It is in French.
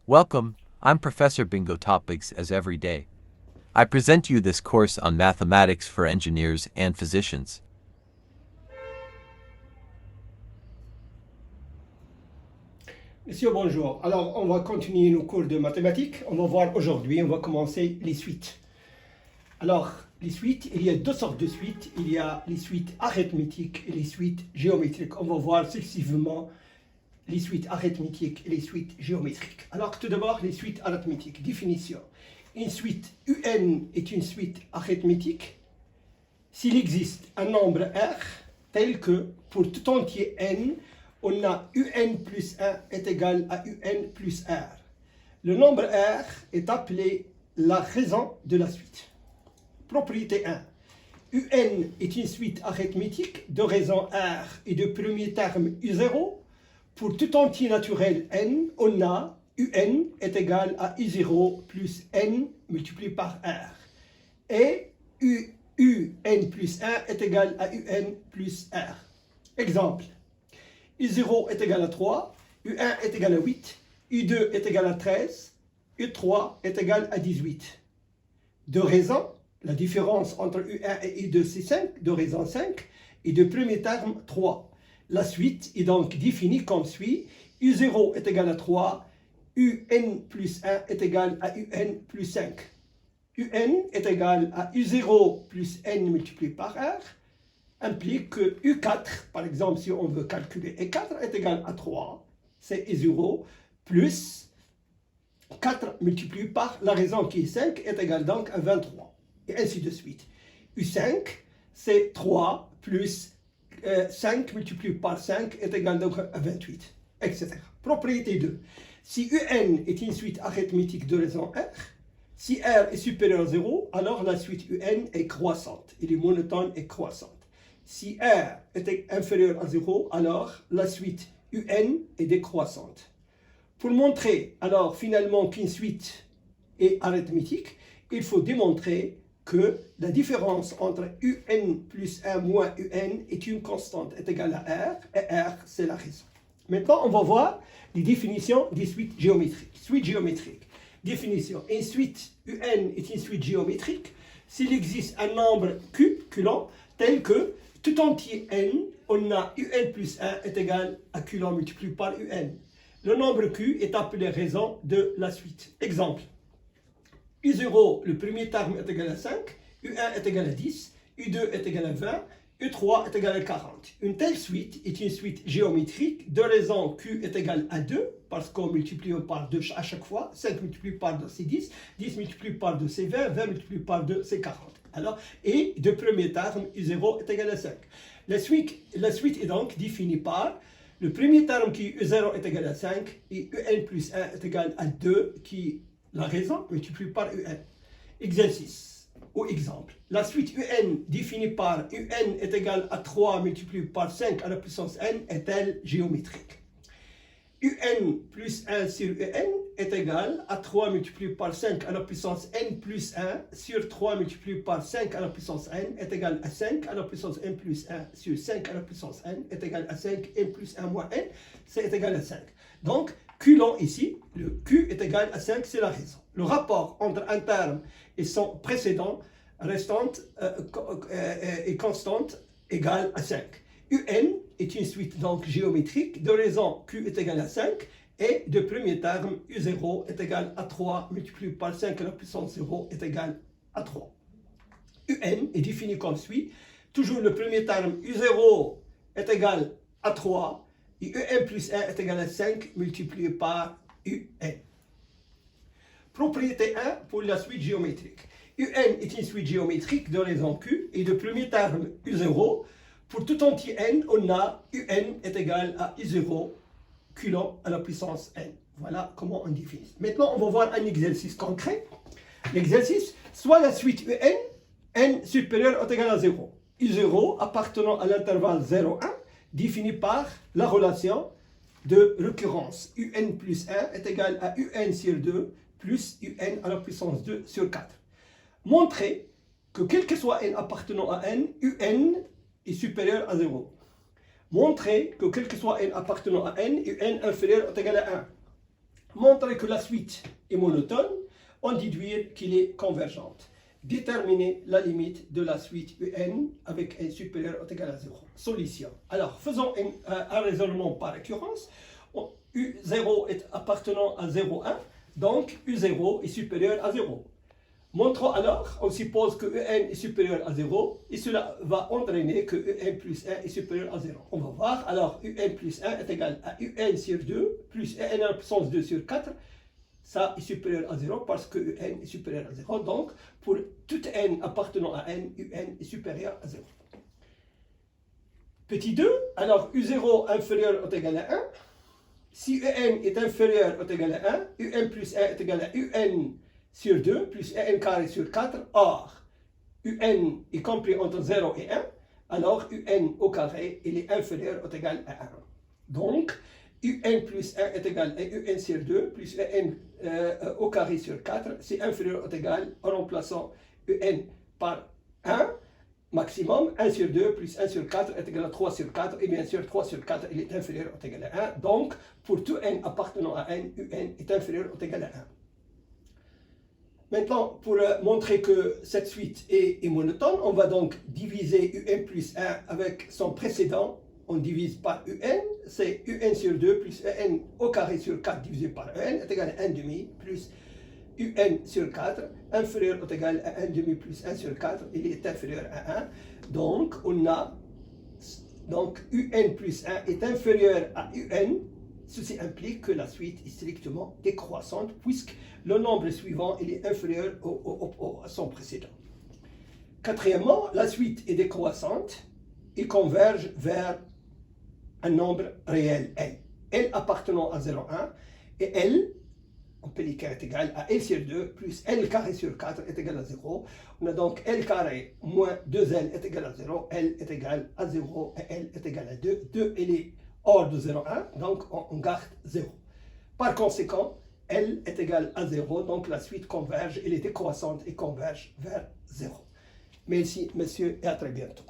Welcome, I'm Professor Bingo Topics as every day. I present to you this course on mathematics for engineers and physicians. Monsieur, bonjour. Alors, on va continuer nos cours de mathématiques. On va voir aujourd'hui, on va commencer les suites. Alors, les suites, il y a deux sortes de suites. Il y a les suites arithmétiques et les suites géométriques. On va voir successivement les suites arithmétiques et les suites géométriques. Alors, tout d'abord, les suites arithmétiques. Définition. Une suite UN est une suite arithmétique s'il existe un nombre R tel que, pour tout entier N, on a UN plus 1 est égal à UN plus R. Le nombre R est appelé la raison de la suite. Propriété 1. UN est une suite arithmétique de raison R et de premier terme U0. Pour tout entier naturel N, on a UN est égal à U0 plus N multiplié par R. Et UN plus 1 est égal à UN plus R. Exemple. U0 est égal à 3, U1 est égal à 8, U2 est égal à 13, U3 est égal à 18. De raison, la différence entre U1 et U2 c'est 5, de raison 5, et de premier terme 3. La suite est donc définie comme suit, U0 est égal à 3, UN plus 1 est égal à UN plus 5. UN est égal à U0 plus N multiplié par R, implique que U4, par exemple, si on veut calculer E4, est égal à 3, c'est U0, plus 4 multiplié par la raison qui est 5 est égal donc à 23, et ainsi de suite. U5, c'est 3 plus 5 multiplié par 5 est égal donc à 28, etc. Propriété 2. Si UN est une suite arithmétique de raison R, si R est supérieur à 0, alors la suite UN est croissante, et les monotones est croissante. Si R est inférieur à 0, alors la suite UN est décroissante. Pour montrer alors finalement qu'une suite est arithmétique, il faut démontrer que la différence entre UN plus 1 moins UN est une constante, est égale à R, et R c'est la raison. Maintenant on va voir les définitions des suites géométriques. Suite géométrique. Définition. Une suite UN est une suite géométrique s'il existe un nombre Q, Coulomb, tel que tout entier N, on a UN plus 1 est égal à Coulomb multiplié par UN. Le nombre Q est appelé raison de la suite. Exemple. U0, le premier terme est égal à 5, U1 est égal à 10, U2 est égal à 20, U3 est égal à 40. Une telle suite est une suite géométrique de raison Q est égal à 2, parce qu'on multiplie par 2 à chaque fois. 5 multiplié par 2 c'est 10, 10 multiplié par 2 c'est 20, 20 multiplié par 2 c'est 40. Alors, et de premier terme, U0 est égal à 5. La suite est donc définie par le premier terme qui U0 est égal à 5 et UN plus 1 est égal à 2 qui la raison multipliée par UN. Exercice ou exemple. La suite UN définie par UN est égal à 3 multiplié par 5 à la puissance N est-elle géométrique? UN plus 1 sur UN est égal à 3 multiplié par 5 à la puissance N plus 1 sur 3 multiplié par 5 à la puissance N est égal à 5 à la puissance N plus 1 sur 5 à la puissance N est égal à 5 N plus 1 moins N, c'est égal à 5. Donc, Coulomb ici, le Q est égal à 5, c'est la raison. Le rapport entre un terme et son précédent restante et constante égale à 5. UN est une suite donc géométrique de raison Q est égal à 5 et de premier terme U0 est égal à 3 multiplié par 5 à la puissance 0 est égal à 3. UN est défini comme suit. Toujours le premier terme U0 est égal à 3 et UN plus 1 est égal à 5 multiplié par UN. Propriété 1 pour la suite géométrique. UN est une suite géométrique de raison Q et de premier terme U0. Pour tout entier N, on a UN est égal à I0 Coulomb à la puissance N. Voilà comment on définit. Maintenant, on va voir un exercice concret. L'exercice, soit la suite UN, N supérieur ou égal à 0. I0 appartenant à l'intervalle 0,1, défini par la relation de récurrence. UN plus 1 est égal à UN sur 2 plus UN à la puissance 2 sur 4. Montrer que quel que soit N appartenant à N, UN est supérieur à 0. Montrer que quel que soit N appartenant à N, UN inférieur ou égal à 1. Montrer que la suite est monotone, on déduire qu'il est convergente. Déterminer la limite de la suite UN avec n supérieur ou égal à 0. Solution. Alors, faisons un raisonnement par récurrence. U0 est appartenant à 0, 1, donc U0 est supérieur à 0. Montrons alors, on suppose que UN est supérieur à 0 et cela va entraîner que UN plus 1 est supérieur à 0. On va voir, alors UN plus 1 est égal à UN sur 2 plus UN puissance 2 sur 4. Ça est supérieur à 0 parce que UN est supérieur à 0. Donc, pour tout N appartenant à N, UN est supérieur à 0. Petit 2, alors U0 inférieur ou égal à 1. Si UN est inférieur ou égal à 1, UN plus 1 est égal à UN sur 2 plus UN carré sur 4. Or, UN est compris entre 0 et 1, alors UN au carré, il est inférieur ou égal à 1. Donc, UN plus 1 est égal à UN sur 2 plus UN au carré sur 4, c'est inférieur ou égal en remplaçant UN par 1, maximum, 1 sur 2 plus 1 sur 4 est égal à 3 sur 4, et bien sûr 3 sur 4 il est inférieur ou égal à 1, donc pour tout n appartenant à n, UN est inférieur ou égal à 1. Maintenant, pour montrer que cette suite est monotone, on va donc diviser UN plus 1 avec son précédent. On divise par UN, c'est UN sur 2 plus UN au carré sur 4 divisé par UN est égal à 1 demi plus UN sur 4 inférieur ou égal à 1 demi plus 1 sur 4, il est inférieur à 1. Donc, on a UN plus 1 est inférieur à UN. Ceci implique que la suite est strictement décroissante puisque le nombre suivant il est inférieur à son précédent. Quatrièmement, la suite est décroissante et converge vers un nombre réel L. L appartenant à 0,1 et L, on peut l'écrire est égal à L sur 2 plus L carré sur 4 est égal à 0. On a donc L carré moins 2L est égal à 0. L est égal à 0 et L est égal à 2. 2, elle est hors de 0,1, donc on garde 0. Par conséquent, L est égal à 0, donc la suite converge, elle est décroissante et converge vers 0. Merci, messieurs, et à très bientôt.